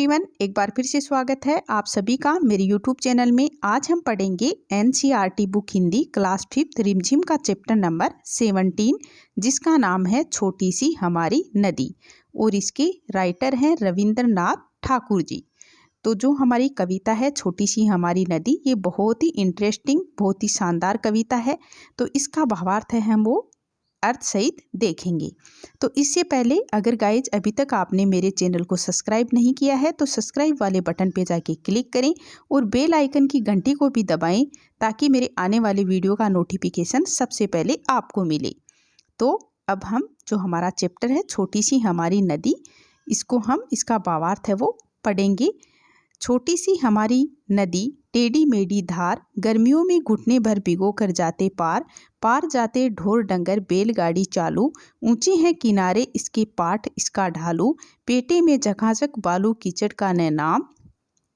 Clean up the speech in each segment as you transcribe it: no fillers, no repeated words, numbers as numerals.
Everyone, एक बार फिर से स्वागत है आप सभी का मेरे यूट्यूब चैनल में। आज हम पढ़ेंगे एनसीईआरटी बुक हिंदी क्लास 5 रिमझिम का चैप्टर नंबर 17, जिसका नाम है छोटी सी हमारी नदी, और इसके राइटर हैं रविंद्रनाथ ठाकुर जी। तो जो हमारी कविता है छोटी सी हमारी नदी, ये बहुत ही इंटरेस्टिंग, बहुत ही शानदार कविता है। तो इसका भावार्थ है हम वो अर्थ सहित देखेंगे। तो इससे पहले अगर गाइज अभी तक आपने मेरे चैनल को सब्सक्राइब नहीं किया है तो सब्सक्राइब वाले बटन पे जाके क्लिक करें और बेल आइकन की घंटी को भी दबाएं, ताकि मेरे आने वाले वीडियो का नोटिफिकेशन सबसे पहले आपको मिले। तो अब हम जो हमारा चैप्टर है छोटी सी हमारी नदी, इसको हम इसका भावार्थ है वो पढ़ेंगे। छोटी सी हमारी नदी टेढ़ी मेढ़ी धार, गर्मियों में घुटने भर भिगो कर जाते पार, पार जाते ढोर डंगर बैलगाड़ी चालू, ऊंचे हैं किनारे इसके पाट इसका ढालू, पेटे में झकाझक बालू कीचड़ का न नाम,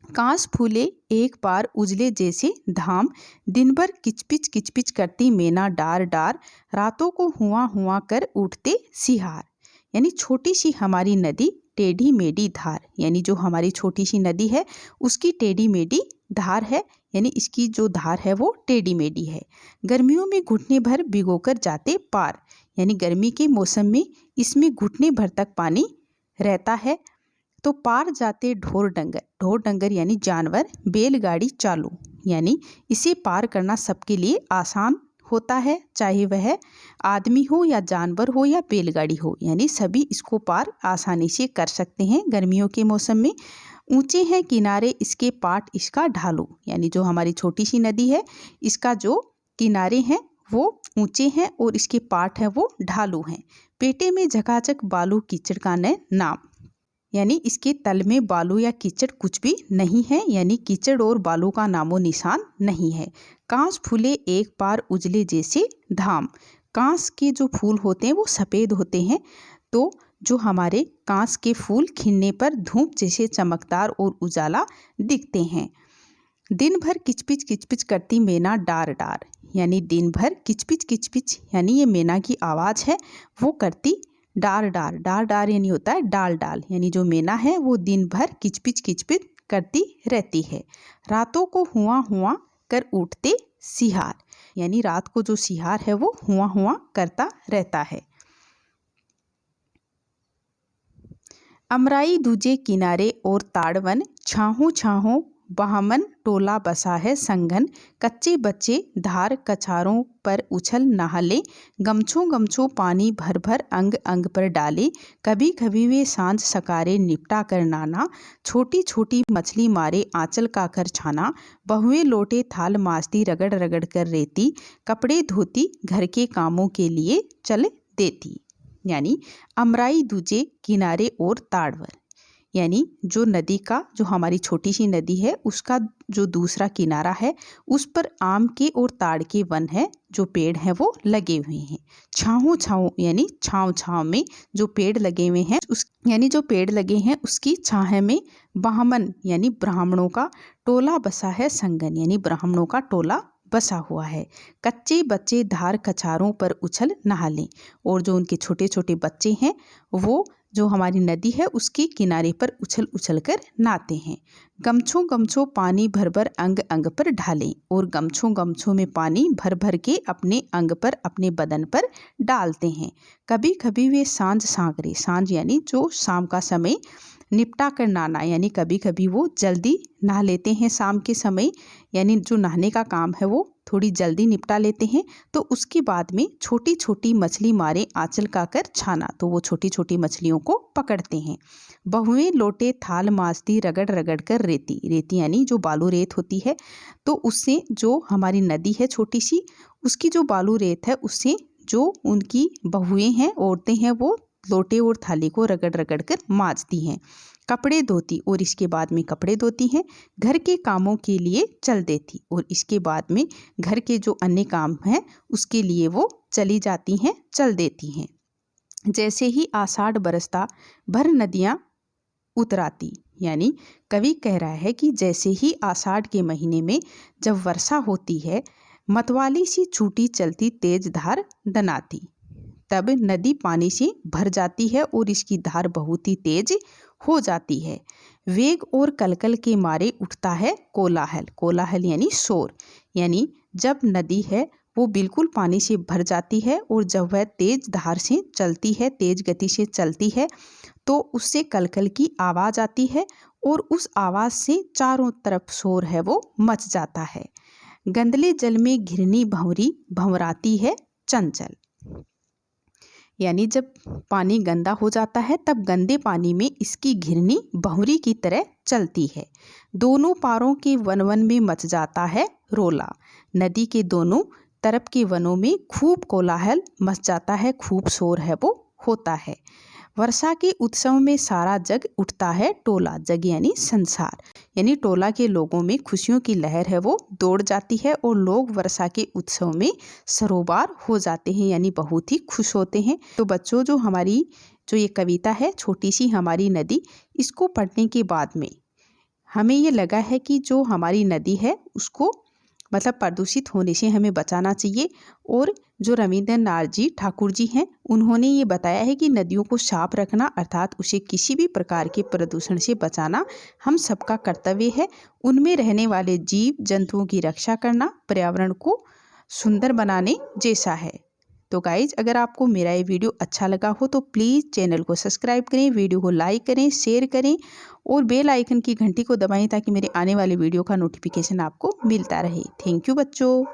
कांस फूले एक बार उजले जैसे धाम, दिन भर किचपिच किचपिच करती मैना डार डार, रातों को हुआ हुआ कर उठते सिहार। यानी छोटी सी हमारी नदी टेढ़ी मेढ़ी धार, यानी जो हमारी छोटी सी नदी है उसकी टेढ़ी मेढ़ी धार है, यानी इसकी जो धार है वो टेढ़ी मेढ़ी है। गर्मियों में घुटने भर भिगोकर जाते पार, यानी गर्मी के मौसम में इसमें घुटने भर तक पानी रहता है। तो पार जाते ढोर डंगर, ढोर डंगर यानी जानवर, बैलगाड़ी चालू, यानी इसे पार करना सबके लिए आसान होता है, चाहे वह आदमी हो या जानवर हो या बैलगाड़ी हो, यानी सभी इसको पार आसानी से कर सकते हैं गर्मियों के मौसम में। ऊंचे हैं किनारे इसके पाट इसका ढालू, यानी जो हमारी छोटी सी नदी है इसका जो किनारे हैं वो ऊंचे हैं और इसके पाट हैं वो ढालू हैं। पेटे में झकाझक बालू कीचड़ का न नाम, यानी इसके तल में बालू या कीचड़ कुछ भी नहीं है, यानी कीचड़ और बालू का नामो निशान नहीं है। कांस फूले एक बार उजले जैसे धाम, कांस के जो फूल होते हैं वो सफ़ेद होते हैं, तो जो हमारे कांस के फूल खिलने पर धूप जैसे चमकदार और उजाला दिखते हैं। दिन भर किचपिच किचपिच करती मैना डार डार, यानी दिन भर किचपिच किचपिच, यानी ये मैना की आवाज़ है वो करती डार डार, डार डार यानी होता है डाल डाल, यानी जो मैना है वो दिन भर किचपिच किचपिच करती रहती है। रातों को हुआ हुआ कर उठते सिहार, यानी रात को जो सिहार है वो हुआ हुआ करता रहता है। अमराई दूजे किनारे और ताड़वन, छाहों छाहों बहामन टोला बसा है संगन, कच्चे बच्चे धार कछारों पर उछल नहाले, गमछों गमछों पानी भर भर अंग अंग पर डाले, कभी कभी वे सांझ सकारे निपटा कर नाना, छोटी छोटी मछली मारे आंचल का कर छाना, बहुएं लोटे थाल माजती रगड़ रगड़ कर रेती, कपड़े धोती घर के कामों के लिए चल देती। यानी अमराई दूजे किनारे और ताड़वर, यानी जो नदी का, जो हमारी छोटी सी नदी है उसका जो दूसरा किनारा है उस पर आम के और ताड़ के वन है, जो पेड़ हैं वो लगे हुए हैं। छाँव छाँव यानी छाँव छाँव में जो पेड़ लगे हुए हैं उस, यानी जो पेड़ लगे हैं उसकी छाह में ब्राह्मण यानी ब्राह्मणों का टोला बसा है संगन, यानी ब्राह्मणों का टोला बसा हुआ है। कच्चे बच्चे धार कछारों पर उछल नहा लें, और जो उनके छोटे छोटे बच्चे हैं वो जो हमारी नदी है उसके किनारे पर उछल उछल कर नहाते हैं। गमछों गमछों पानी भर भर अंग अंग पर ढालें, और गमछों गमछों में पानी भर भर के अपने अंग पर, अपने बदन पर डालते हैं। कभी कभी वे सांझ सांकरे, सांझ यानी जो शाम का समय, निपटा कर नहाना, यानी कभी कभी वो जल्दी नहा लेते हैं शाम के समय, यानी जो नहाने का काम है वो थोड़ी जल्दी निपटा लेते हैं। तो उसके बाद में छोटी छोटी मछली मारे आंचल का कर छाना, तो वो छोटी छोटी मछलियों को पकड़ते हैं। बहुएं लोटे थाल माजती रगड़ रगड़ कर रेती, रेती यानी जो बालू रेत होती है, तो उससे जो हमारी नदी है छोटी सी उसकी जो बालू रेत है उससे जो उनकी बहुएं हैं, औरतें हैं, वो लोटे और थाली को रगड़ रगड़ कर माजती हैं। कपड़े धोती, और इसके बाद में कपड़े धोती हैं। घर के कामों के लिए चल देती, और इसके बाद में घर के जो अन्य काम हैं उसके लिए वो चली जाती हैं, चल देती हैं। जैसे ही आषाढ़ बरसता भर नदियाँ उतराती, यानी कवि कह रहा है कि जैसे ही आषाढ़ के महीने में जब वर्षा होती है, मतवाली सी छूटी चलती तेज धार दनाती, तब नदी पानी से भर जाती है और इसकी धार बहुत ही तेज हो जाती है। वेग और कलकल के मारे उठता है कोलाहल। कोलाहल यानी शोर। यानी जब नदी है वो बिल्कुल पानी से भर जाती है और जब वह तेज धार से चलती है, तेज गति से चलती है, तो उससे कलकल की आवाज़ आती है और उस आवाज़ से चारों तरफ शोर है वो मच जाता है। गंदले जल में घिरनी भंवरी भंवराती है चंचल। यानी जब पानी गंदा हो जाता है तब गंदे पानी में इसकी घिरनी भंवरी की तरह चलती है। दोनों पारों के वन वन में मच जाता है रोला। नदी के दोनों तरफ के वनों में खूब कोलाहल मच जाता है, खूब शोर है वो होता है। वर्षा के उत्सव में सारा जग उठता है टोला। जग यानी संसार। यानी टोला के लोगों में खुशियों की लहर है वो दौड़ जाती है और लोग वर्षा के उत्सव में सरोबार हो जाते हैं, यानी बहुत ही खुश होते हैं। तो बच्चों, जो ये कविता है छोटी सी हमारी नदी, इसको पढ़ने के बाद में हमें ये लगा है कि जो हमारी नदी है उसको मतलब प्रदूषित होने से हमें बचाना चाहिए। और जो रविंद्रनाथ जी ठाकुर जी हैं उन्होंने ये बताया है कि नदियों को साफ रखना अर्थात उसे किसी भी प्रकार के प्रदूषण से बचाना हम सबका कर्तव्य है। उनमें रहने वाले जीव जंतुओं की रक्षा करना पर्यावरण को सुंदर बनाने जैसा है। तो गाइज, अगर आपको मेरा ये वीडियो अच्छा लगा हो तो प्लीज़ चैनल को सब्सक्राइब करें, वीडियो को लाइक करें, शेयर करें और बेल आइकन की घंटी को दबाएं ताकि मेरे आने वाले वीडियो का नोटिफिकेशन आपको मिलता रहे। थैंक यू बच्चों।